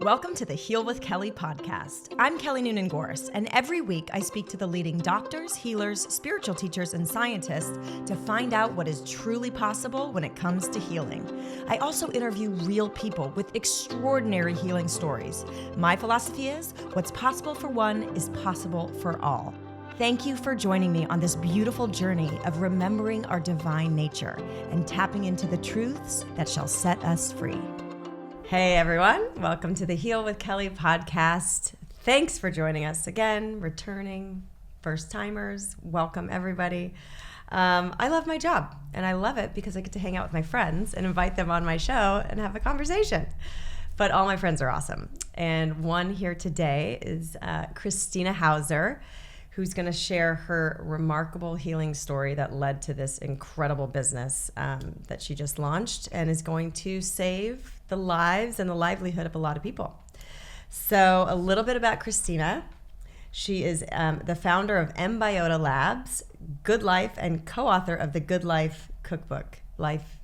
Welcome to the Heal with Kelly podcast. I'm Kelly Noonan-Gorse, and every week I speak to the leading doctors, healers, spiritual teachers, and scientists to find out what is truly possible when it comes to healing. I also interview real people with extraordinary healing stories. My philosophy is, what's possible for one is possible for all. Thank you for joining me on this beautiful journey of remembering our divine nature and tapping into the truths that shall set us free. Hey everyone, welcome to the Heal with Kelly podcast. Thanks for joining us again, returning, first timers, welcome everybody. I love my job and I love it because I get to hang out with my friends and invite them on my show and have a conversation. But all my friends are awesome. And one here today is Krystyna Houser, who's going to share her remarkable healing story that led to this incredible business that she just launched and is going to save the lives and the livelihood of a lot of people. So a little bit about Krystyna. She is the founder of mBIOTA Labs, Good Life, and co-author of the Good LFE Cookbook, Life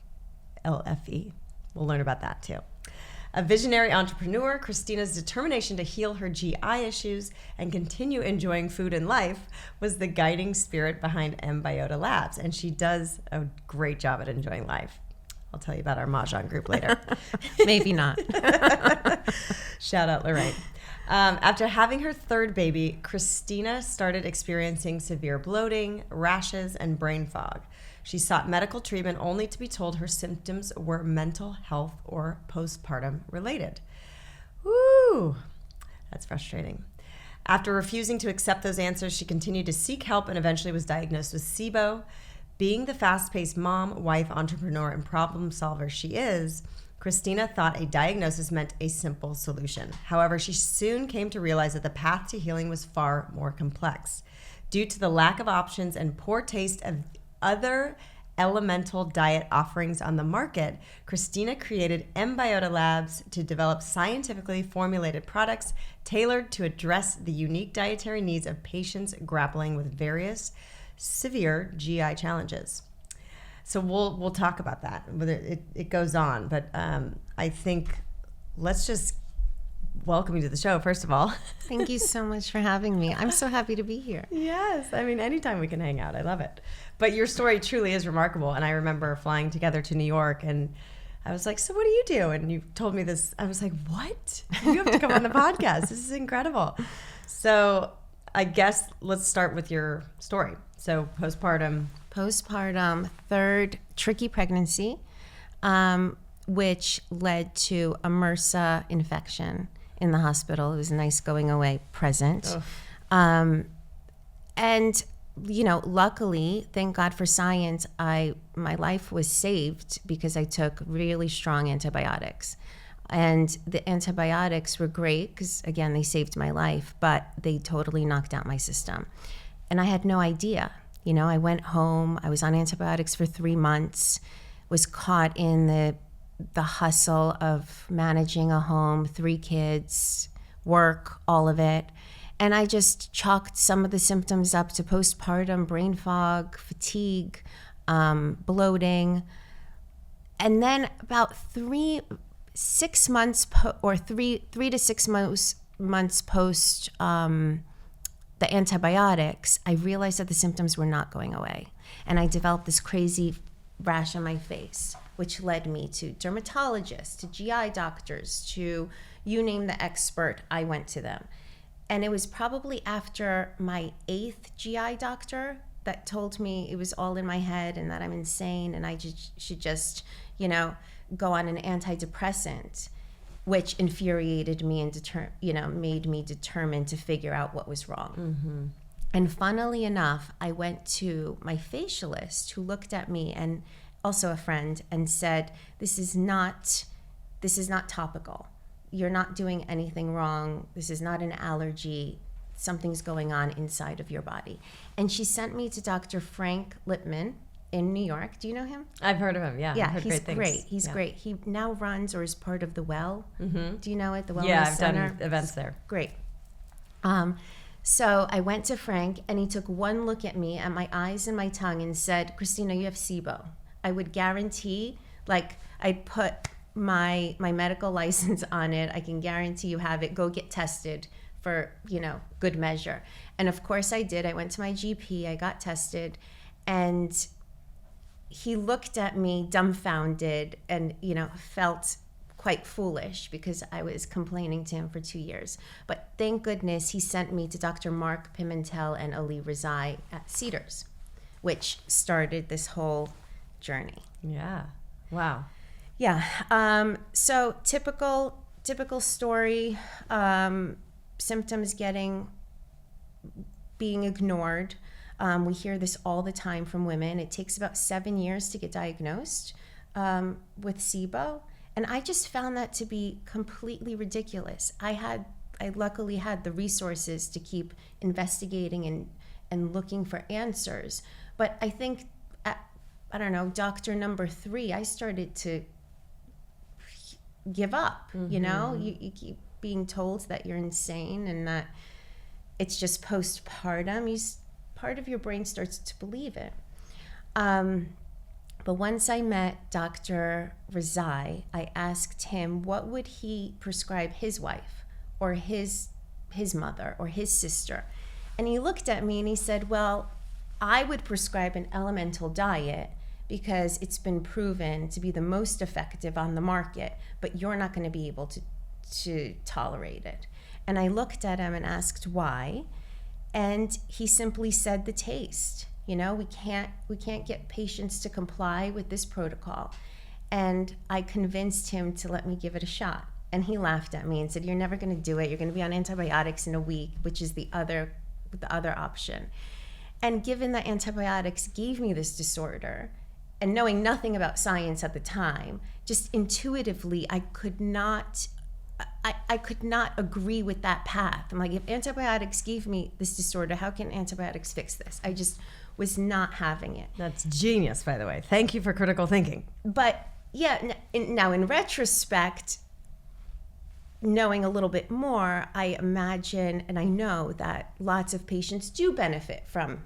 LFE. We'll learn about that too. A visionary entrepreneur, Krystyna's determination to heal her GI issues and continue enjoying food and life was the guiding spirit behind mBIOTA Labs, and she does a great job at enjoying life. I'll tell you about our Mahjong group later. Maybe not. Shout out Lorraine. After having her third baby, Krystyna started experiencing severe bloating, rashes, and brain fog. She sought medical treatment only to be told her symptoms were mental health or postpartum related. Woo! That's frustrating. After refusing to accept those answers, she continued to seek help and eventually was diagnosed with SIBO. Being the fast-paced mom, wife, entrepreneur, and problem solver she is, Krystyna thought a diagnosis meant a simple solution. However, she soon came to realize that the path to healing was far more complex. Due to the lack of options and poor taste of other elemental diet offerings on the market, Krystyna created mBIOTA Labs to develop scientifically formulated products tailored to address the unique dietary needs of patients grappling with various severe GI challenges. So we'll talk about that. It goes on, but I think let's just welcome you to the show, first of all. Thank you so much for having me. I'm so happy to be here. Yes, I mean, anytime we can hang out, I love it. But your story truly is remarkable, and I remember flying together to New York, and I was like, so what do you do? And you told me this. I was like, what? You have to come on the podcast. This is incredible. So I guess let's start with your story. So postpartum, third tricky pregnancy, which led to a MRSA infection in the hospital. It was a nice going away present. And, you know, luckily, thank God for science, my life was saved because I took really strong antibiotics. And the antibiotics were great because, again, they saved my life, but they totally knocked out my system. And I had no idea. You know, I went home, I was on antibiotics for 3 months, was caught in the hustle of managing a home, 3 kids, work, all of it. And I just chalked some of the symptoms up to postpartum brain fog, fatigue, bloating. And then about 3 to 6 months post the antibiotics, I realized that the symptoms were not going away. And I developed this crazy rash on my face, which led me to dermatologists, to GI doctors, to you name the expert, I went to them. And it was probably after my 8th GI doctor that told me it was all in my head and that I'm insane and I should just, you know, go on an antidepressant, which infuriated me and made me determined to figure out what was wrong. Mm-hmm. And funnily enough, I went to my facialist who looked at me, and also a friend, and said, this is not topical. You're not doing anything wrong. This is not an allergy. Something's going on inside of your body. And she sent me to Dr. Frank Lipman in New York. Do you know him? I've heard of him, yeah. Yeah, he's great. He's great. He now runs or is part of the Well. Mm-hmm. Do you know it? The Wellness Center? I've done events there. Great. So I went to Frank, and he took one look at me, at my eyes and my tongue, and said, Krystyna, you have SIBO. I would guarantee, like, I'd put my medical license on it. I can guarantee you have it. Go get tested for, good measure. And of course I did. I went to my GP, I got tested, and he looked at me dumbfounded and, felt quite foolish because I was complaining to him for 2 years. But thank goodness he sent me to Dr. Mark Pimentel and Ali Rezai at Cedars, which started this whole journey. Yeah. Wow. Yeah. So typical story, symptoms being ignored. We hear this all the time from women. It takes about 7 years to get diagnosed with SIBO. And I just found that to be completely ridiculous. I luckily had the resources to keep investigating and looking for answers. But I think, doctor number 3, I started to give up. Mm-hmm. You keep being told that you're insane and that it's just postpartum. Part of your brain starts to believe it. But once I met Dr. Rezai, I asked him what would he prescribe his wife or his mother or his sister. And he looked at me and he said, well, I would prescribe an elemental diet because it's been proven to be the most effective on the market, but you're not going to be able to tolerate it. And I looked at him and asked why, and he simply said the taste. We can't get patients to comply with this protocol. And I convinced him to let me give it a shot. And he laughed at me and said, you're never going to do it. You're going to be on antibiotics in a week, which is the other option. And given that antibiotics gave me this disorder, and knowing nothing about science at the time, just intuitively, I could not agree with that path. I'm like, if antibiotics gave me this disorder, how can antibiotics fix this? I just was not having it. That's genius, by the way. Thank you for critical thinking. But yeah, now in retrospect, knowing a little bit more, I imagine and I know that lots of patients do benefit from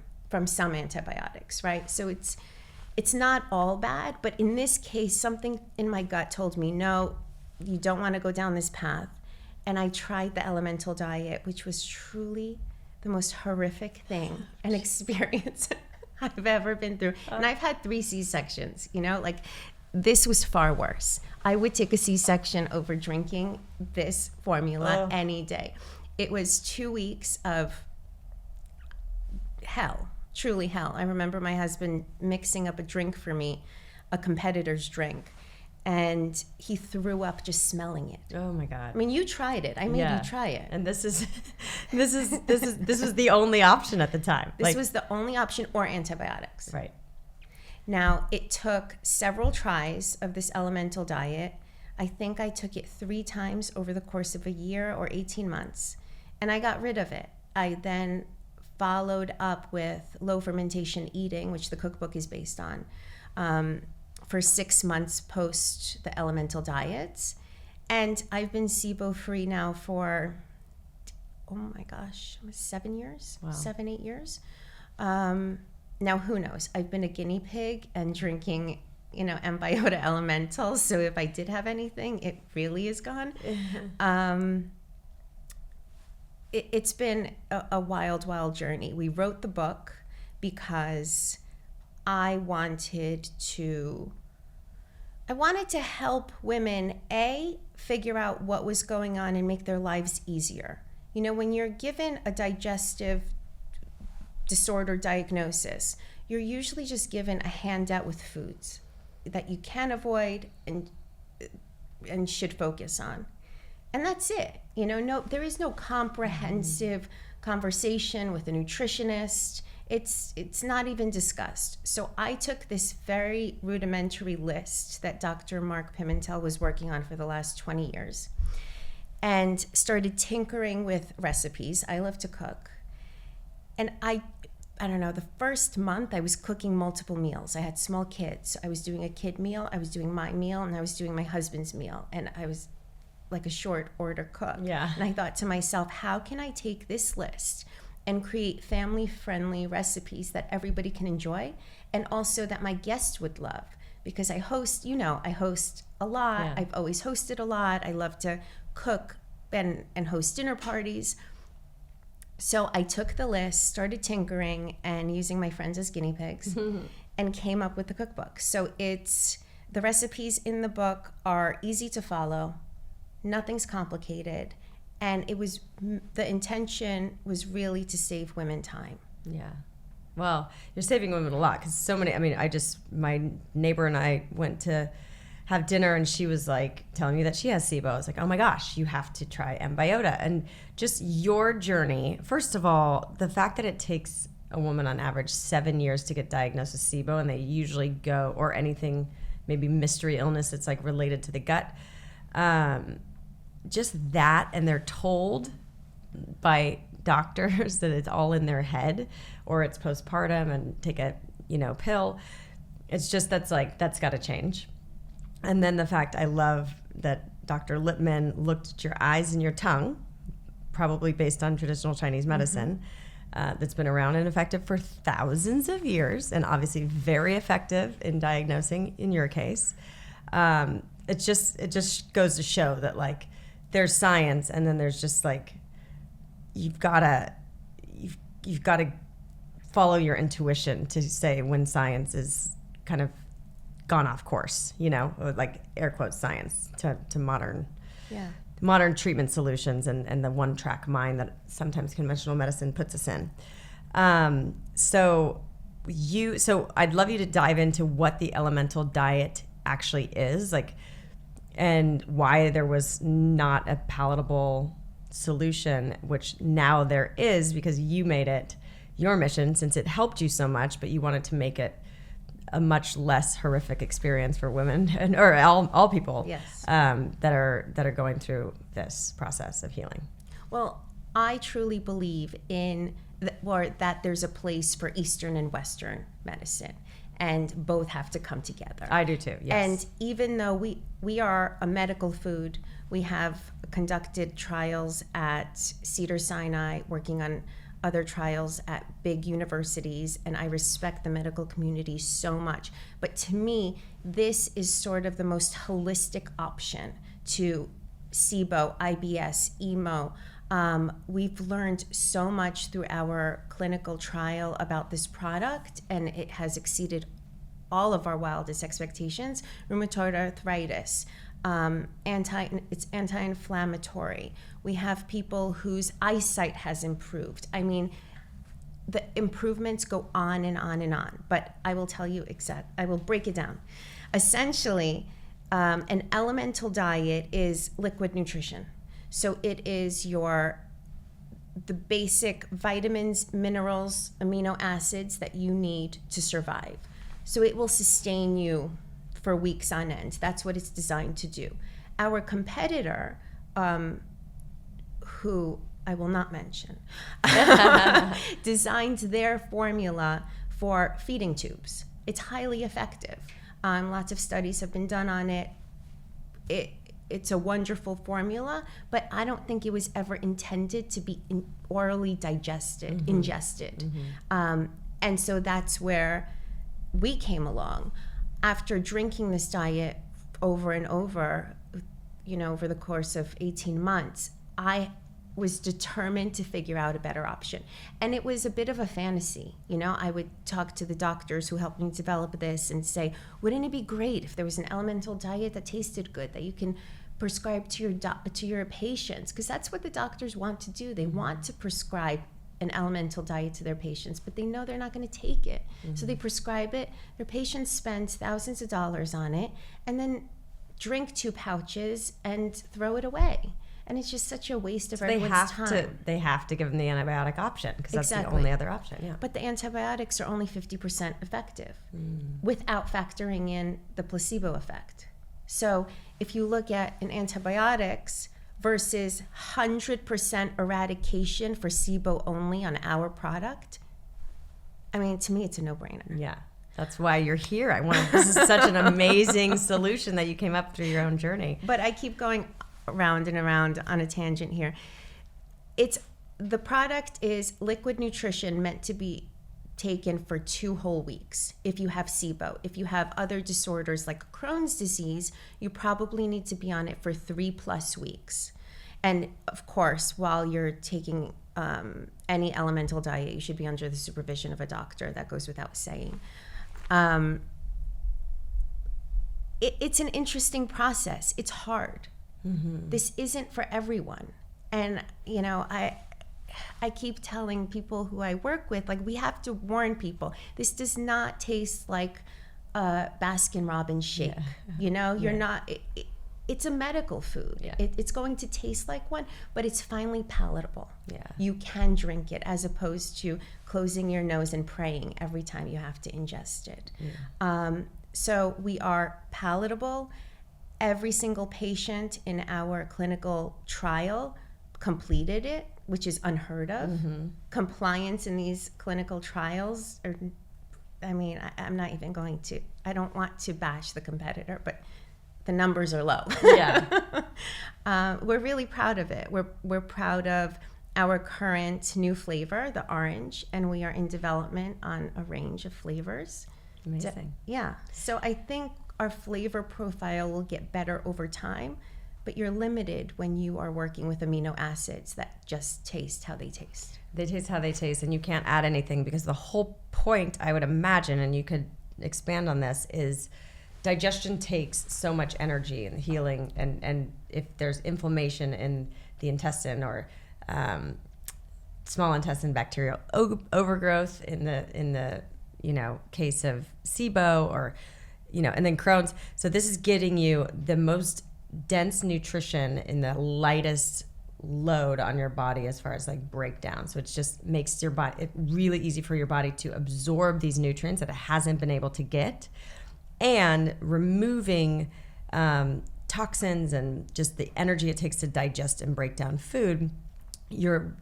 some antibiotics, right? So it's not all bad, but in this case, something in my gut told me, no, you don't want to go down this path. And I tried the elemental diet, which was truly the most horrific thing and experience I've ever been through. And I've had 3 C-sections, this was far worse. I would take a C-section over drinking this formula any day. It was 2 weeks of hell, truly hell. I remember my husband mixing up a drink for me, a competitor's drink, and he threw up just smelling it. Oh my God. I mean, you tried it. I made you try it. And this was the only option at the time. This was the only option, or antibiotics. Right. Now, it took several tries of this elemental diet. I think I took it 3 times over the course of a year or 18 months, and I got rid of it. I then followed up with low-fermentation eating, which the cookbook is based on, for 6 months post the elemental diets. And I've been SIBO free now for, oh my gosh, 7 years, Wow. 7, 8 years. Now, who knows? I've been a guinea pig and drinking, mBIOTA elementals. So if I did have anything, it really is gone. It's been a wild, wild journey. We wrote the book because I wanted to help women, figure out what was going on and make their lives easier. When you're given a digestive disorder diagnosis, you're usually just given a handout with foods that you can avoid and should focus on. And that's it. There is no comprehensive conversation with a nutritionist. It's not even discussed. So I took this very rudimentary list that Dr. Mark Pimentel was working on for the last 20 years and started tinkering with recipes. I love to cook. And I don't know, the first month I was cooking multiple meals. I had small kids. I was doing a kid meal, I was doing my meal, and I was doing my husband's meal. And I was like a short order cook. Yeah. And I thought to myself, how can I take this list and create family-friendly recipes that everybody can enjoy and also that my guests would love? because I host a lot. Yeah. I've always hosted a lot. I love to cook and host dinner parties. So I took the list, started tinkering and using my friends as guinea pigs and came up with the cookbook. So the recipes in the book are easy to follow. Nothing's complicated. And the intention was really to save women time. Yeah. Well, you're saving women a lot, because so many, my neighbor and I went to have dinner and she was like telling me that she has SIBO. I was like, oh my gosh, you have to try mBIOTA. And just your journey, first of all, the fact that it takes a woman on average 7 years to get diagnosed with SIBO, and they usually go, or anything, maybe mystery illness that's like related to the gut. Just that, and they're told by doctors that it's all in their head, or it's postpartum and take a pill. It's just that's got to change. And then the fact, I love that Dr. Lippman looked at your eyes and your tongue, probably based on traditional Chinese medicine, that's been around and effective for thousands of years, and obviously very effective in diagnosing in your case. It just goes to show that like there's science, and then there's just like you've got to follow your intuition to say when science is kind of gone off course, like air quotes science to modern treatment solutions and the one track mind that sometimes conventional medicine puts us in. So I'd love you to dive into what the elemental diet actually is, like, and why there was not a palatable solution, which now there is, because you made it your mission since it helped you so much, but you wanted to make it a much less horrific experience for women or all people, yes, that are going through this process of healing. Well, I truly believe that there's a place for Eastern and Western medicine, and both have to come together. I do too, yes. And even though we are a medical food, we have conducted trials at Cedars-Sinai, working on other trials at big universities, and I respect the medical community so much. But to me, this is sort of the most holistic option to SIBO, IBS, EMO. We've learned so much through our clinical trial about this product, and it has exceeded all of our wildest expectations. Rheumatoid arthritis, it's anti-inflammatory. We have people whose eyesight has improved. I mean, the improvements go on and on and on, but I will tell you I will break it down. Essentially, an elemental diet is liquid nutrition. So it is the basic vitamins, minerals, amino acids that you need to survive. So it will sustain you for weeks on end. That's what it's designed to do. Our competitor, who I will not mention, designed their formula for feeding tubes. It's highly effective. Lots of studies have been done on it. It's a wonderful formula, but I don't think it was ever intended to be orally ingested. Mm-hmm. And so that's where we came along. After drinking this diet over and over, over the course of 18 months, I was determined to figure out a better option. And it was a bit of a fantasy. I would talk to the doctors who helped me develop this and say, wouldn't it be great if there was an elemental diet that tasted good, that you can prescribe to your patients? Because that's what the doctors want to do. They want to prescribe an elemental diet to their patients, but they know they're not going to take it. Mm-hmm. So they prescribe it. Their patients spend thousands of dollars on it and then drink 2 pouches and throw it away. And it's just such a waste of everyone's time. They have to give them the antibiotic option, because that's the only other option. Yeah. But the antibiotics are only 50% effective without factoring in the placebo effect. So if you look at an antibiotics versus 100% eradication for SIBO only on our product, I mean, to me, it's a no-brainer. Yeah. That's why you're here. This is such an amazing solution that you came up through your own journey. But I keep going around and around on a tangent here. The product is liquid nutrition meant to be taken for 2 whole weeks. If you have SIBO, if you have other disorders like Crohn's disease, you probably need to be on it for 3+ weeks. And of course, while you're taking any elemental diet, you should be under the supervision of a doctor. That goes without saying. It's an interesting process. It's hard. Mm-hmm. This isn't for everyone. And, you know, I keep telling people who I work with, like, we have to warn people. This does not taste like a Baskin-Robbins shake. Yeah. You know, you're not... It's a medical food. Yeah. It's going to taste like one, but it's finally palatable. Yeah. You can drink it as opposed to closing your nose and praying every time you have to ingest it. Yeah. So we are palatable. Every single patient in our clinical trial completed it, which is unheard of. Mm-hmm. Compliance in these clinical trials are, I mean, I'm not even going to, I don't want to bash the competitor, but the numbers are low. Yeah. We're really proud of it. We're proud of our current new flavor, the orange, and we are in development on a range of flavors. Amazing. Yeah. So I think our flavor profile will get better over time, but you're limited when you are working with amino acids that just taste how they taste. They taste how they taste, and you can't add anything, because the whole point, I would imagine, and you could expand on this, is digestion takes so much energy and healing, and if there's inflammation in the intestine or small intestine bacterial overgrowth in the case of SIBO, or and then Crohn's. So this is getting you the most dense nutrition in the lightest load on your body as far as like breakdown. So it just makes your body it really easy for your body to absorb these nutrients that it hasn't been able to get, and removing toxins and just the energy it takes to digest and break down food. You're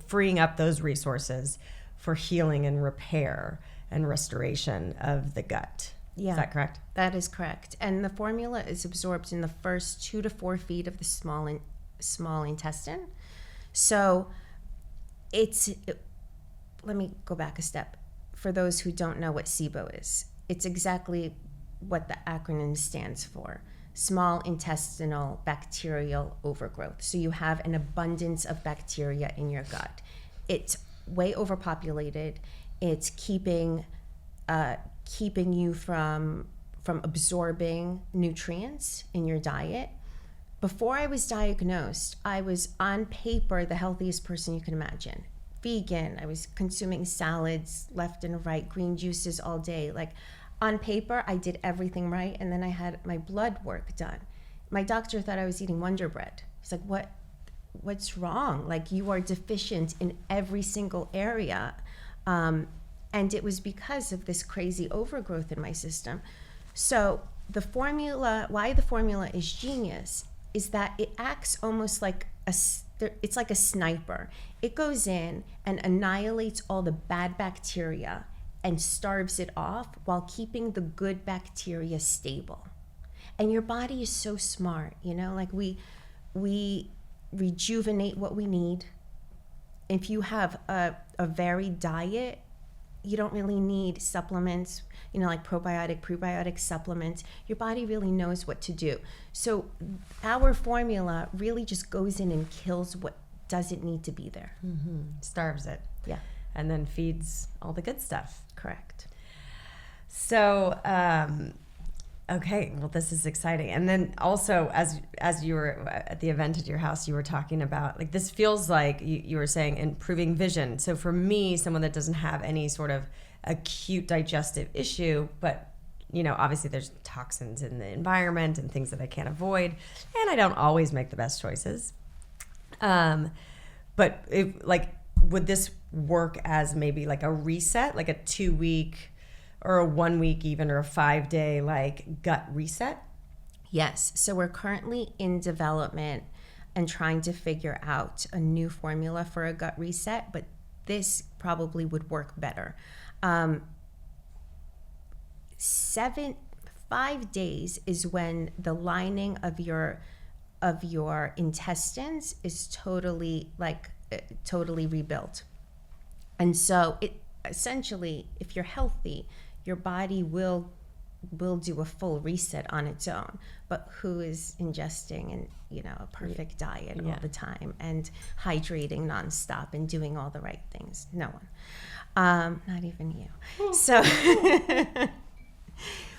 freeing up those resources for healing and repair and restoration of the gut. Yeah. Is that correct? That is correct. And the formula is absorbed in the first 2 to 4 feet of the small intestine. So let me go back a step. For those who don't know what SIBO is, it's exactly what the acronym stands for: small intestinal bacterial overgrowth. So you have an abundance of bacteria in your gut. It's way overpopulated. It's keeping you from absorbing nutrients in your diet. Before I was diagnosed, I was on paper the healthiest person you can imagine. Vegan. I was consuming salads left and right, green juices all day. Like, on paper, I did everything right, and then I had my blood work done. My doctor thought I was eating Wonder Bread. He's like, what's wrong? Like, you are deficient in every single area. And it was because of this crazy overgrowth in my system. So why the formula is genius is that it acts almost like it's like a sniper. It goes in and annihilates all the bad bacteria and starves it off while keeping the good bacteria stable. And your body is so smart, like we rejuvenate what we need. If you have a varied diet, you don't really need supplements, like probiotic, prebiotic supplements. Your body really knows what to do. So our formula really just goes in and kills what doesn't need to be there. Mm-hmm. Starves it. Yeah. And then feeds all the good stuff. Correct. So, okay, well, this is exciting. And then also, as you were at the event at your house, you were talking about, like, this feels like you were saying improving vision. So for me, someone that doesn't have any sort of acute digestive issue, but, obviously there's toxins in the environment and things that I can't avoid, and I don't always make the best choices. But would this work as maybe like a reset, like a 2-week or a 1 week even, or a 5-day like gut reset? Yes. So we're currently in development and trying to figure out a new formula for a gut reset, but this probably would work better. 5 days is when the lining of your intestines is totally rebuilt. And so essentially, if you're healthy, your body will do a full reset on its own. But who is ingesting and a perfect diet all the time and hydrating nonstop and doing all the right things? No one. Not even you. So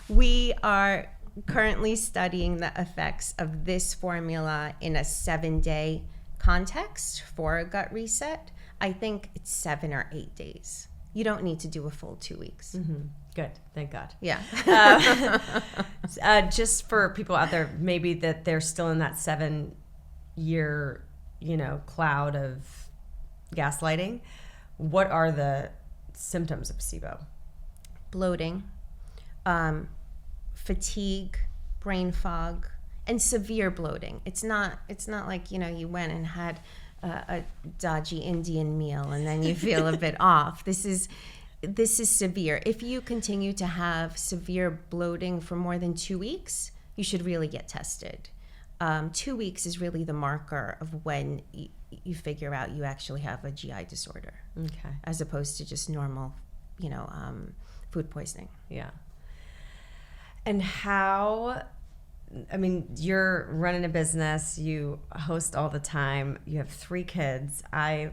we are currently studying the effects of this formula in a 7-day context for a gut reset. I think it's 7 or 8 days. You don't need to do a full 2 weeks. Mm-hmm. Good. Thank God. Yeah. Just for people out there, maybe that they're still in that 7-year, cloud of gaslighting. What are the symptoms of SIBO? Bloating, fatigue, brain fog, and severe bloating. It's not like, you went and had a dodgy Indian meal and then you feel a bit off. This is severe. If you continue to have severe bloating for more than 2 weeks, you should really get tested. 2 weeks is really the marker of when you figure out you actually have a GI disorder. Okay. As opposed to just normal, food poisoning. Yeah. And how, you're running a business, you host all the time, you have 3 kids. I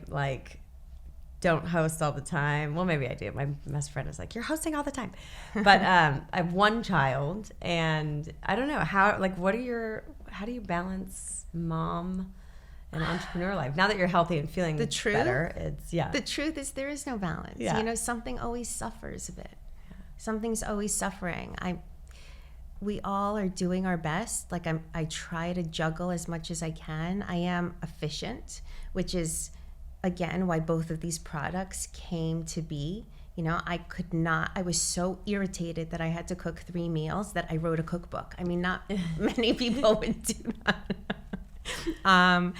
don't host all the time. Well, maybe I do. My best friend is like, you're hosting all the time. But I have 1 child, and I don't know how do you balance mom and entrepreneur life? Now that you're healthy and feeling better, the truth is there is no balance. Yeah. Something always suffers a bit. Yeah. Something's always suffering. We all are doing our best. I try to juggle as much as I can. I am efficient, which is, again, why both of these products came to be. I was so irritated that I had to cook 3 meals that I wrote a cookbook. Not many people would do that.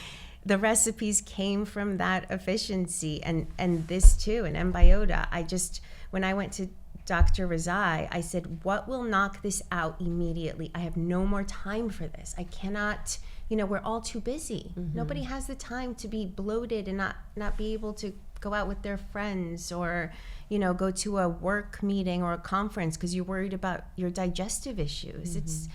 The recipes came from that efficiency, and this too, and mBIOTA. When I went to Dr. Razai, I said, what will knock this out immediately? I have no more time for this. I cannot, we're all too busy. Mm-hmm. Nobody has the time to be bloated and not be able to go out with their friends or, go to a work meeting or a conference because you're worried about your digestive issues. Mm-hmm. It's,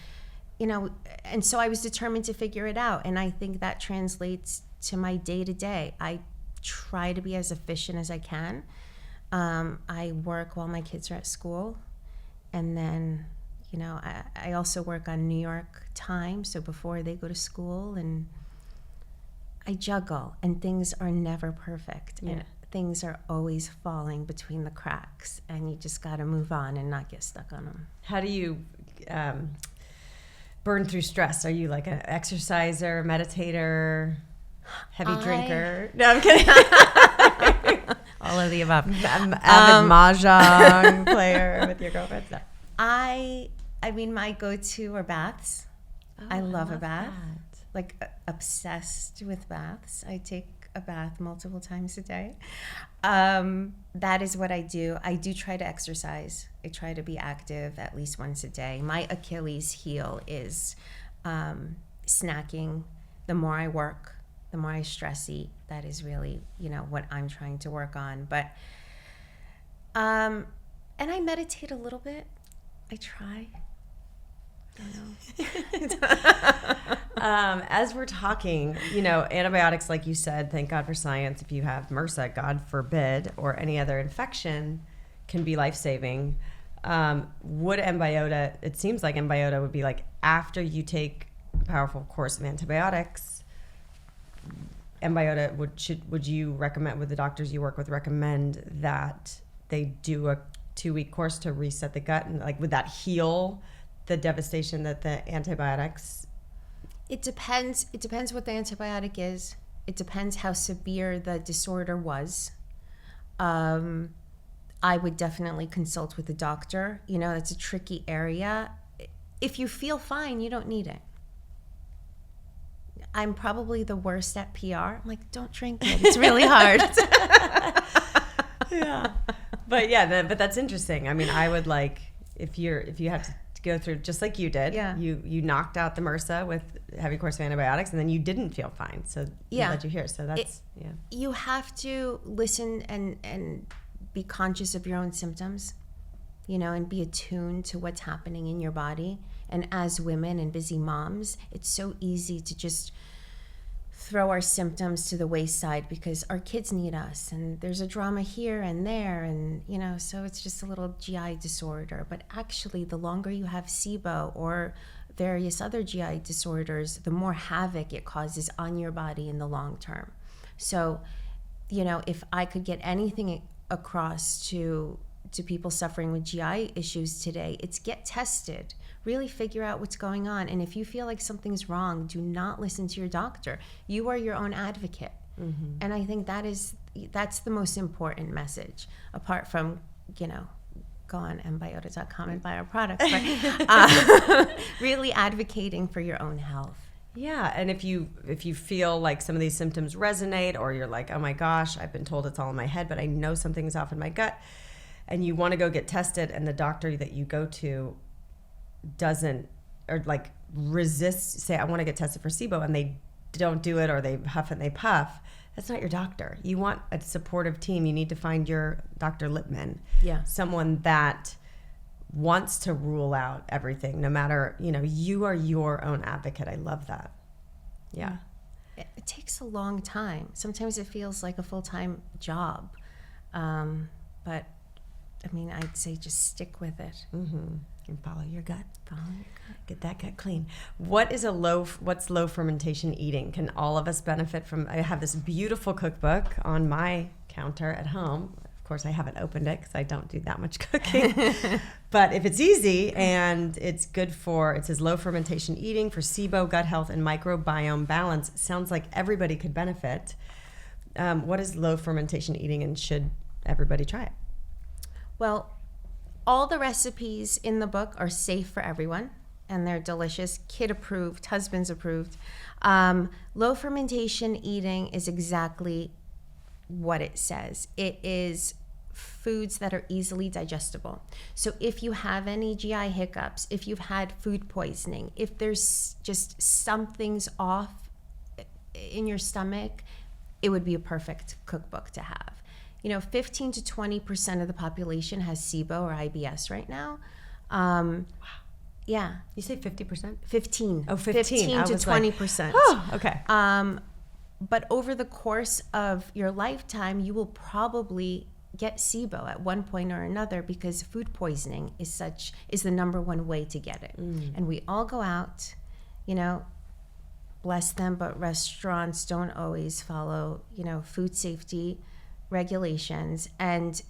and so I was determined to figure it out. And I think that translates to my day-to-day. I try to be as efficient as I can. I work while my kids are at school, and then, I also work on New York time, so before they go to school, and I juggle, and things are never perfect, and things are always falling between the cracks, and you just got to move on and not get stuck on them. How do you burn through stress? Are you like an exerciser, meditator, heavy drinker? No, I'm kidding. All of the above. Avid mahjong player with your girlfriends. No. My go-to are baths. I love a bath. That. Obsessed with baths. I take a bath multiple times a day. That is what I do. I do try to exercise. I try to be active at least once a day. My Achilles heel is snacking. The more I work, the more I stress eat. That is really, what I'm trying to work on. But, and I meditate a little bit. I try. I don't know. As we're talking, antibiotics, like you said, thank God for science. If you have MRSA, God forbid, or any other infection, can be life-saving. Would mBIOTA, it seems like mBIOTA would be like after you take a powerful course of antibiotics, mBIOTA, would you recommend, would the doctors you work with recommend that they do a 2-week course to reset the gut? And would that heal the devastation that the antibiotics? It depends what the antibiotic is. It depends how severe the disorder was. I would definitely consult with a doctor. That's a tricky area. If you feel fine, you don't need it. I'm probably the worst at PR. I'm like, don't drink it. It's really hard. Yeah. But that's interesting. I would if you had to go through just like you did, you knocked out the MRSA with a heavy course of antibiotics, and then you didn't feel fine. So led you here. So that's, You have to listen and be conscious of your own symptoms, and be attuned to what's happening in your body. And as women and busy moms, it's so easy to just throw our symptoms to the wayside because our kids need us, and there's a drama here and there, and so it's just a little GI disorder. But actually, the longer you have SIBO or various other GI disorders, the more havoc it causes on your body in the long term. So, if I could get anything across to people suffering with GI issues today, it's get tested. Really figure out what's going on. And if you feel like something's wrong, do not listen to your doctor. You are your own advocate. Mm-hmm. And I think that's the most important message, apart from, go on mBIOTA.com and buy our products, but really advocating for your own health. Yeah, and if you feel like some of these symptoms resonate, or you're like, oh my gosh, I've been told it's all in my head, but I know something's off in my gut, and you want to go get tested, and the doctor that you go to doesn't, or like resists, say, I want to get tested for SIBO, and they don't do it, or they huff and they puff, that's not your doctor. You want a supportive team. You need to find your Dr. Lippman, someone that wants to rule out everything, no matter, you are your own advocate. I love that. Yeah. It takes a long time. Sometimes it feels like a full-time job. But I'd say just stick with it. Mm-hmm. And follow your gut. Get that gut clean. What's low fermentation eating? Can all of us benefit from? I have this beautiful cookbook on my counter at home. Of course, I haven't opened it because I don't do that much cooking. But if it's easy and it's good it says low fermentation eating for SIBO, gut health, and microbiome balance. Sounds like everybody could benefit. What is low fermentation eating, and should everybody try it? Well, all the recipes in the book are safe for everyone, and they're delicious, kid approved, husband's approved. Low fermentation eating is exactly what it says. It is foods that are easily digestible. So if you have any GI hiccups, if you've had food poisoning, if there's just something's off in your stomach, it would be a perfect cookbook to have. 15 to 20% of the population has SIBO or IBS right now. Wow. Yeah. You say 50%? 15. Oh, 15 to 20%. Oh, okay. But over the course of your lifetime, you will probably get SIBO at one point or another, because food poisoning is the number one way to get it. And we all go out, bless them, but restaurants don't always follow, food safety regulations, and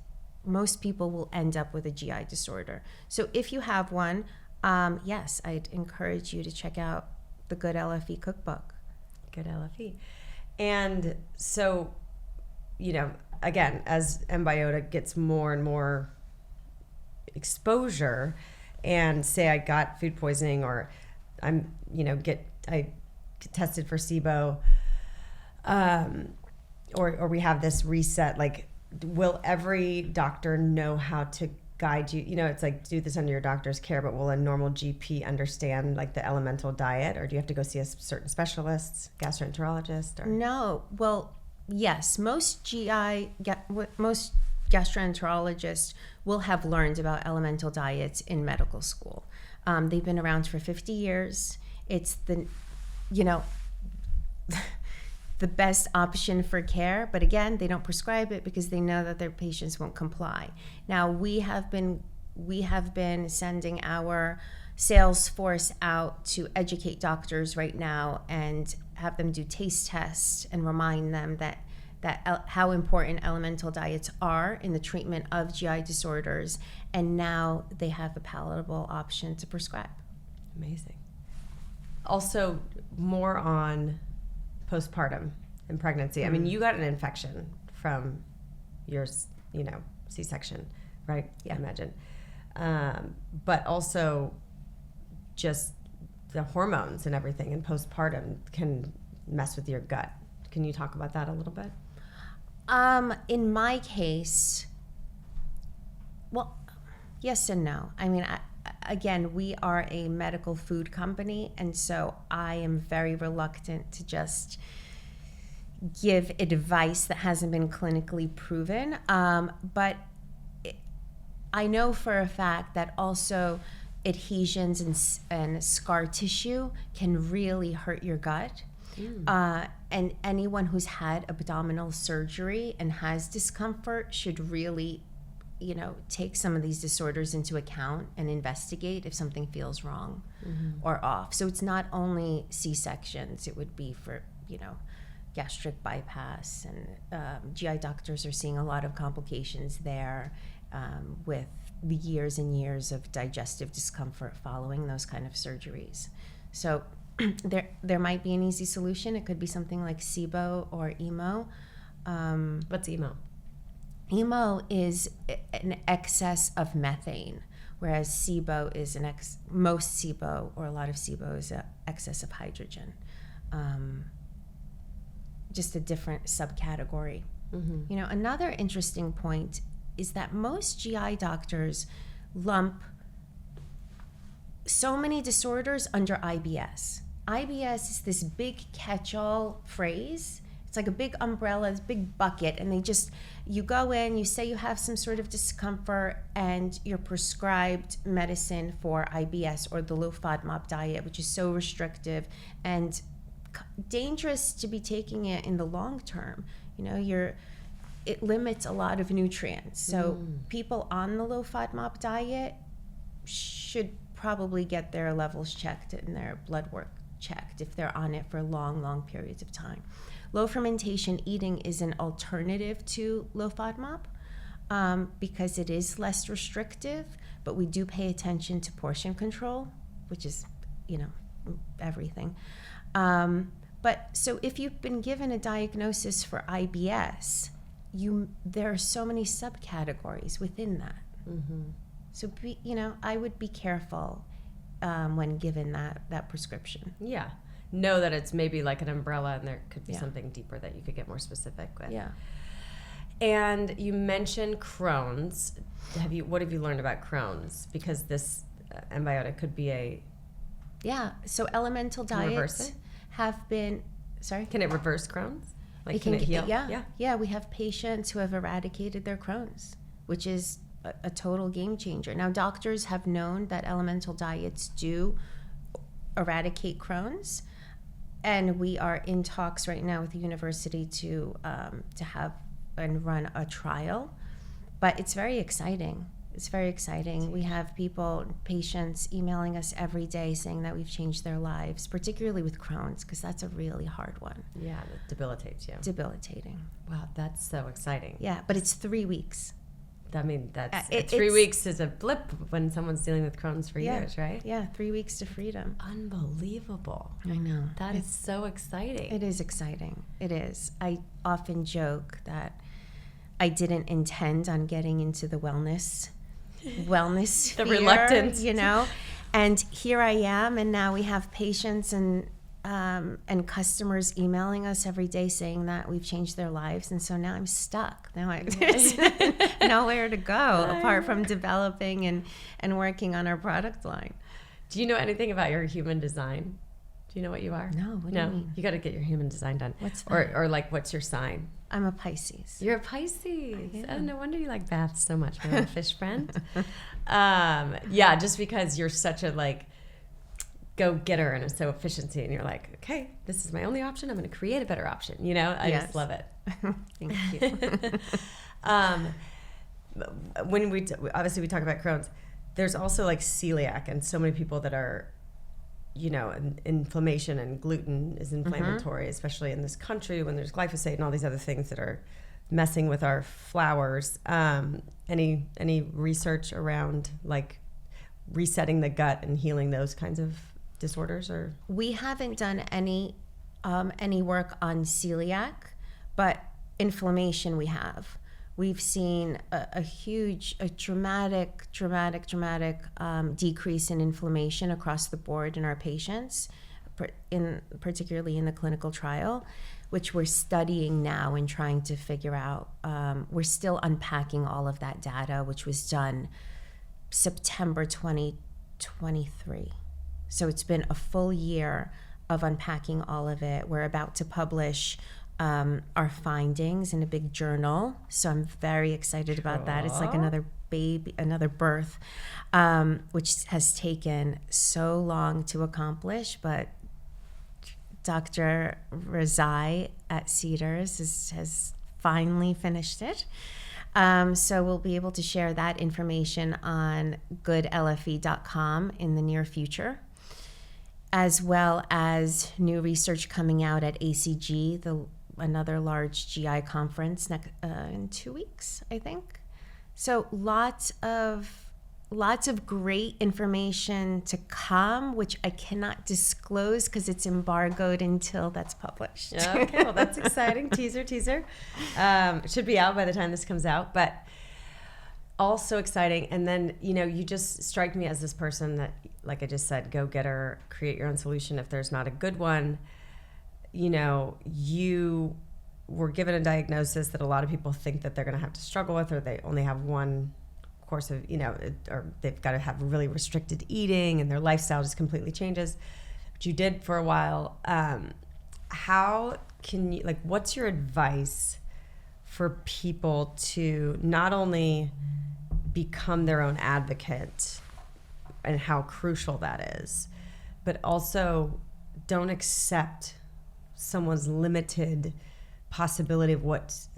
most people will end up with a GI disorder. So if you have one, yes, I'd encourage you to check out the Good LFE Cookbook. Good LFE. And so, again, as mBIOTA gets more and more exposure, and say I got food poisoning, or I get tested for SIBO, or we have this reset, like, will every doctor know how to guide you? It's like, do this under your doctor's care, but will a normal GP understand like the elemental diet, or do you have to go see a certain specialist, gastroenterologist? Or? No. Well, yes, most gastroenterologists will have learned about elemental diets in medical school. They've been around for 50 years. It's the best option for care, but again, they don't prescribe it because they know that their patients won't comply. Now, we have been sending our sales force out to educate doctors right now and have them do taste tests and remind them that how important elemental diets are in the treatment of GI disorders, and now they have a palatable option to prescribe. Amazing. Also, more on postpartum and pregnancy. I mean, you got an infection from your, C-section, right? Yeah. I imagine. But also just the hormones and everything in postpartum can mess with your gut. Can you talk about that a little bit? In my case, well, yes and no. I mean, again, we are a medical food company, and so I am very reluctant to just give advice that hasn't been clinically proven. But I know for a fact that also adhesions and scar tissue can really hurt your gut. And anyone who's had abdominal surgery and has discomfort should really, take some of these disorders into account and investigate if something feels wrong or off. So it's not only C-sections, it would be for, gastric bypass, and GI doctors are seeing a lot of complications there with the years and years of digestive discomfort following those kind of surgeries. So there might be an easy solution. It could be something like SIBO or EMO. What's EMO? EMO is an excess of methane, whereas SIBO is most SIBO, or a lot of SIBO, is an excess of hydrogen. Just a different subcategory. Another interesting point is that most GI doctors lump so many disorders under IBS. IBS is this big catch-all phrase. It's like a big umbrella, this big bucket, and you go in, you say you have some sort of discomfort, and you're prescribed medicine for IBS or the low FODMAP diet, which is so restrictive and dangerous to be taking it in the long term. It limits a lot of nutrients. So people on the low FODMAP diet should probably get their levels checked and their blood work checked if they're on it for long periods of time. Low fermentation eating is an alternative to low FODMAP because it is less restrictive, but we do pay attention to portion control, which is, everything. But so if you've been given a diagnosis for IBS, there are so many subcategories within that. So I would be careful when given that prescription. Yeah. Know that it's maybe like an umbrella, and there could be something deeper that you could get more specific with. Yeah. And you mentioned Crohn's. What have you learned about Crohn's? Because this mBIOTA could be a... Yeah. So elemental diets have been... Sorry? Can it reverse Crohn's? Can it heal? Yeah. We have patients who have eradicated their Crohn's, which is a total game changer. Now, doctors have known that elemental diets do eradicate Crohn's, and we are in talks right now with the university to have and run a trial. But it's very exciting. It's very exciting. We have patients emailing us every day saying that we've changed their lives, particularly with Crohn's, because that's a really hard one. Yeah, that debilitates you. Debilitating. Wow, that's so exciting. Yeah, but it's 3 weeks. I mean, that's 3 weeks is a blip when someone's dealing with Crohn's for years, right? Yeah, 3 weeks to freedom. Unbelievable. I know. That is so exciting. It is exciting. It is. I often joke that I didn't intend on getting into the wellness the sphere, reluctance, and here I am, and now we have patients and customers emailing us every day saying that we've changed their lives, and so now I'm stuck. Now there's nowhere to go apart from developing and working on our product line. Do you know anything about your human design? Do you know what you are? No. What do you mean? You got to get your human design done. What's that? Or what's your sign? I'm a Pisces. You're a Pisces. Yeah. Oh, no wonder you like baths so much, my little fish friend. Just because you're such a go-getter and so efficiency, and you're like, okay, this is my only option. I'm going to create a better option. I just love it. Thank you. When we obviously we talk about Crohn's, there's also celiac, and so many people that are, inflammation, and gluten is inflammatory, especially in this country when there's glyphosate and all these other things that are messing with our flours. Any research around resetting the gut and healing those kinds of disorders? Or we haven't done any work on celiac, but inflammation we have. We've seen a dramatic decrease in inflammation across the board in our patients, particularly in the clinical trial, which we're studying now and trying to figure out. We're still unpacking all of that data, which was done September 2023. So it's been a full year of unpacking all of it. We're about to publish our findings in a big journal. So I'm very excited about that. It's like another baby, another birth, which has taken so long to accomplish, but Dr. Razai at Cedars has finally finished it. So we'll be able to share that information on goodlfe.com in the near future, as well as new research coming out at ACG, another large GI conference in 2 weeks, I think. So lots of great information to come, which I cannot disclose because it's embargoed until that's published. Okay, well, that's exciting. Teaser. It should be out by the time this comes out, but also exciting. And then, you just strike me as this person that, like I just said, go get her, create your own solution. If there's not a good one, you were given a diagnosis that a lot of people think that they're going to have to struggle with, or they only have one course of, or they've got to have really restricted eating and their lifestyle just completely changes, which you did for a while. How can you, what's your advice for people to not only become their own advocate and how crucial that is, but also don't accept someone's limited possibility of what's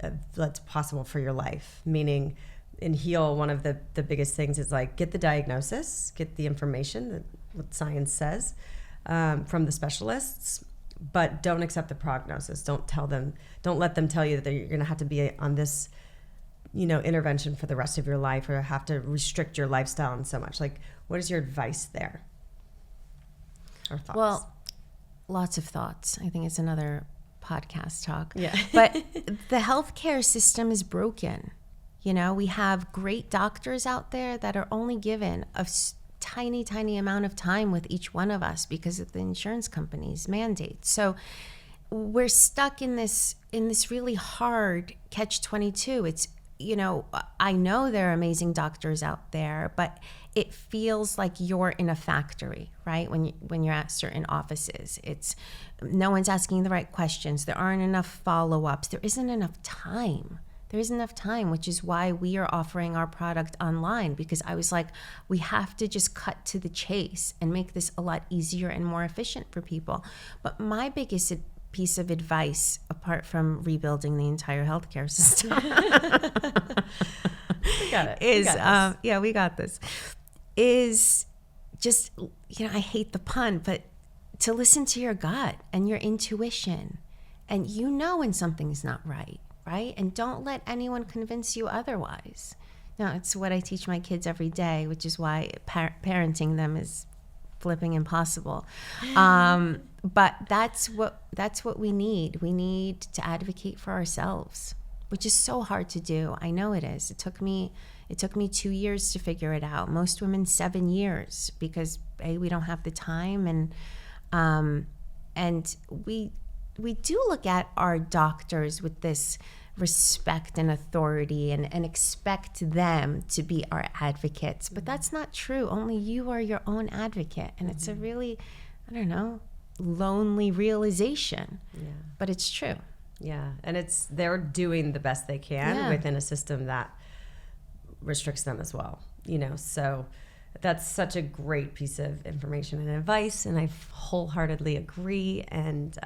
possible for your life? Meaning, in HEAL, one of the biggest things is get the diagnosis, get the information, what science says from the specialists, but don't accept the prognosis. Don't let them tell you that you're going to have to be on this, intervention for the rest of your life, or have to restrict your lifestyle in so much. What is your advice there? Or thoughts? Well, lots of thoughts. I think it's another podcast talk. Yeah. But the healthcare system is broken. We have great doctors out there that are only given a tiny amount of time with each one of us because of the insurance company's mandate. So we're stuck in this really hard catch-22. It's, I know there are amazing doctors out there, but it feels like you're in a factory, right? When you're at certain offices, it's no one's asking the right questions. There aren't enough follow-ups. There isn't enough time. Which is why we are offering our product online, because I was like, we have to just cut to the chase and make this a lot easier and more efficient for people. But my biggest piece of advice, apart from rebuilding the entire healthcare system, we got this, is just, I hate the pun, but to listen to your gut and your intuition, and when something's not right? And don't let anyone convince you otherwise. No, it's what I teach my kids every day, which is why parenting them is flipping impossible. But that's what we need. We need to advocate for ourselves, which is so hard to do. I know it is. It took me 2 years to figure it out. Most women 7 years, because we don't have the time, and we do look at our doctors with this respect and authority and expect them to be our advocates. But that's not true. Only you are your own advocate. And it's a really, lonely realization. Yeah. But it's true. Yeah. And they're doing the best they can within a system that restricts them as well. So that's such a great piece of information and advice, and I wholeheartedly agree. And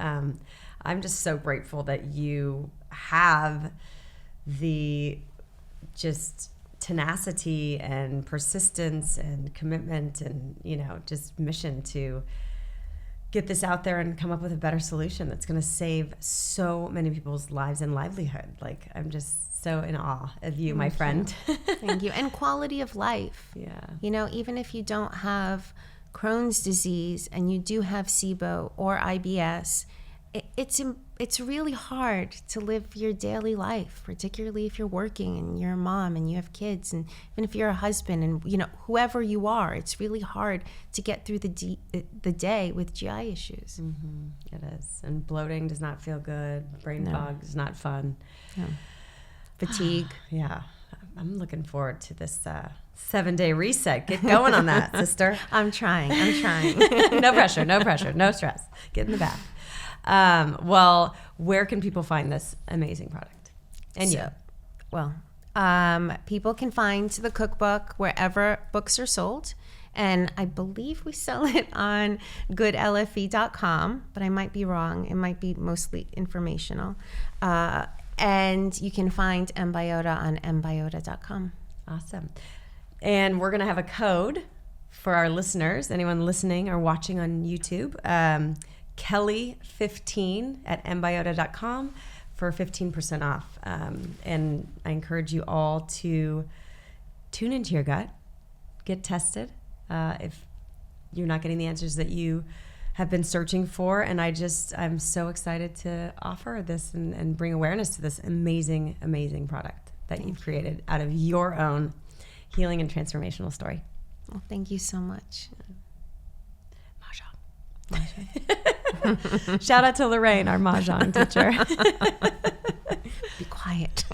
I'm just so grateful that you have the just tenacity and persistence and commitment and, just mission to get this out there and come up with a better solution that's going to save so many people's lives and livelihood. I'm just so in awe of you, my friend. Thank you. And quality of life. Yeah. Even if you don't have Crohn's disease and you do have SIBO or IBS, it's really hard to live your daily life, particularly if you're working and you're a mom and you have kids, and even if you're a husband and whoever you are, it's really hard to get through the day with GI issues. Mm-hmm. It is, and bloating does not feel good. Brain fog is not fun. No. Fatigue. Yeah, I'm looking forward to this 7-day reset. Get going on that, sister. I'm trying. No pressure, no stress. Get in the bath. Well, where can people find this amazing product? And you? Well, people can find the cookbook wherever books are sold. And I believe we sell it on goodlfe.com, but I might be wrong. It might be mostly informational. And you can find mBIOTA on mBIOTA.com. Awesome. And we're going to have a code for our listeners, anyone listening or watching on YouTube, Kelly15 at mBIOTA.com for 15% off. And I encourage you all to tune into your gut, get tested if you're not getting the answers that you have been searching for. And I'm so excited to offer this and bring awareness to this amazing, amazing product that you've created out of your own healing and transformational story. Well, thank you so much. Mahjong. Shout out to Lorraine, our Mahjong teacher. Be quiet.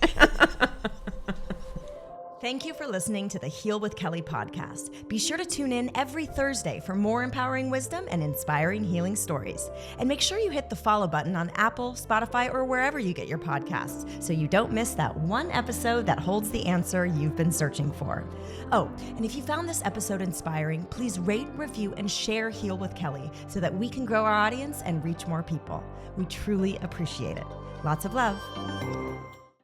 Thank you for listening to the Heal with Kelly podcast. Be sure to tune in every Thursday for more empowering wisdom and inspiring healing stories. And make sure you hit the follow button on Apple, Spotify, or wherever you get your podcasts so you don't miss that one episode that holds the answer you've been searching for. Oh, and if you found this episode inspiring, please rate, review, and share Heal with Kelly so that we can grow our audience and reach more people. We truly appreciate it. Lots of love.